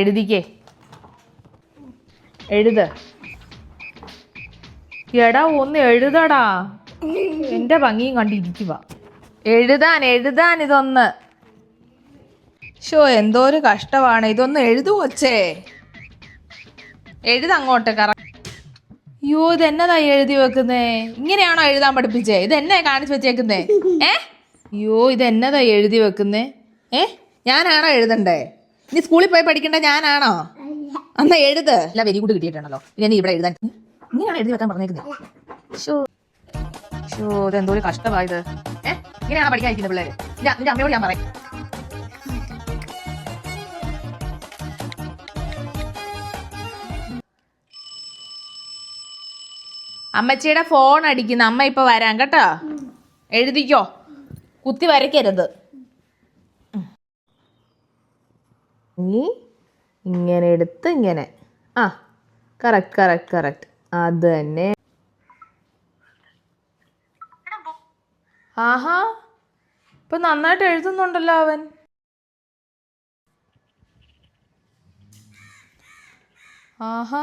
എഴുതിക്കേ, എഴുത്. എടാ ഒന്ന് എഴുതടാ, എന്റെ ഭംഗിയും കണ്ടിരിക്കുക. എഴുതാൻ ഇതൊന്ന്. ഷോ എന്തോ ഒരു കഷ്ടമാണ്. ഇതൊന്ന് എഴുതുവച്ചേ, എഴുതങ്ങോട്ട് അയ്യോ ഇതെന്നതാ എഴുതി വെക്കുന്നേ? ഇങ്ങനെയാണോ എഴുതാൻ പഠിപ്പിച്ചേ? ഇതെന്നെ കാണിച്ചു വെച്ചേക്കുന്നേ? അയ്യോ ഇതെന്നതാ എഴുതി വെക്കുന്നേ? ഞാനാണോ എഴുതണ്ടേ? ഇനി സ്കൂളിൽ പോയി പഠിക്കണ്ട ഞാനാണോ? അന്ന് എഴുത്. അല്ല വെരി ഗുഡ് കിട്ടിയിട്ടുണ്ടല്ലോ. ഇനി ഇവിടെ എഴുതാൻ ഇങ്ങനെയാണ് എഴുതി വെക്കാൻ പറഞ്ഞേക്കുന്നത്. ഷോ ഇതെന്തോ ഒരു കഷ്ടമായത്. ഇങ്ങനെയാണോ പഠിക്കാതിരിക്കുന്നത് പിള്ളേര്? നിന്റെ അമ്മയോട് ഞാൻ പറയും. അമ്മച്ചിയുടെ ഫോൺ അടിക്കുന്നു. അമ്മ ഇപ്പൊ വരാം കേട്ടോ. എഴുതിക്കോ, കുത്തി വരയ്ക്കരുത്. ഇങ്ങനെ എടുത്ത് ഇങ്ങനെ. കറക്റ്റ് അത് തന്നെ. ആഹാ ഇപ്പൊ നന്നായിട്ട് എഴുതുന്നുണ്ടല്ലോ അവൻ. ആഹാ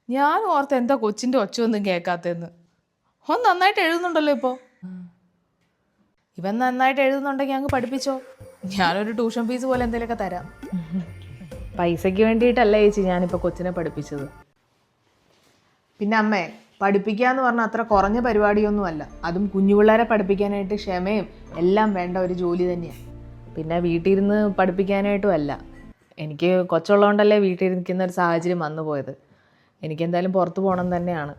ഞാൻ ഓർത്ത് എന്താ കൊച്ചിൻ്റെ ഒച്ചയൊന്നും കേൾക്കാത്തതെന്ന്. ഓൻ നന്നായിട്ട് എഴുതുന്നുണ്ടല്ലോ ഇപ്പോൾ. ഇവൻ നന്നായിട്ട് എഴുതുന്നുണ്ടെങ്കിൽ അങ്ങ് പഠിപ്പിച്ചോ. ഞാനൊരു ട്യൂഷൻ ഫീസ് പോലെ എന്തെങ്കിലുമൊക്കെ തരാം. പൈസയ്ക്ക് വേണ്ടിയിട്ടല്ല ചേച്ചി ഞാനിപ്പോൾ കൊച്ചിനെ പഠിപ്പിച്ചത്. പിന്നെ അമ്മേ, പഠിപ്പിക്കുക എന്ന് പറഞ്ഞാൽ അത്ര കുറഞ്ഞ പരിപാടിയൊന്നുമല്ല. അതും കുഞ്ഞു പിള്ളേരെ പഠിപ്പിക്കാനായിട്ട് ക്ഷമയും എല്ലാം വേണ്ട ഒരു ജോലി തന്നെയാണ്. പിന്നെ വീട്ടിലിരുന്ന് പഠിപ്പിക്കാനായിട്ടും അല്ല. എനിക്ക് കൊച്ചുള്ളതുകൊണ്ടല്ലേ വീട്ടിലിരിക്കുന്ന ഒരു സാഹചര്യം വന്നു പോയത്. എനിക്കെന്തായാലും പുറത്ത് പോകണം തന്നെയാണ്.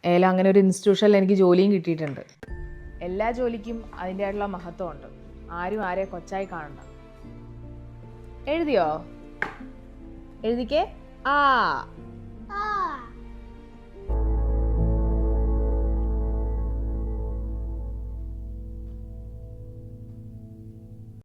ഏതായാലും അങ്ങനെ ഒരു ഇൻസ്റ്റിറ്റ്യൂഷനിൽ എനിക്ക് ജോലിയും കിട്ടിയിട്ടുണ്ട്. എല്ലാ ജോലിക്കും അതിൻ്റെതായിട്ടുള്ള മഹത്വമുണ്ട്. ആരും ആരെ കൊച്ചായി കാണണ്ട. എഴുതിയോ? എഴുതിക്കേ.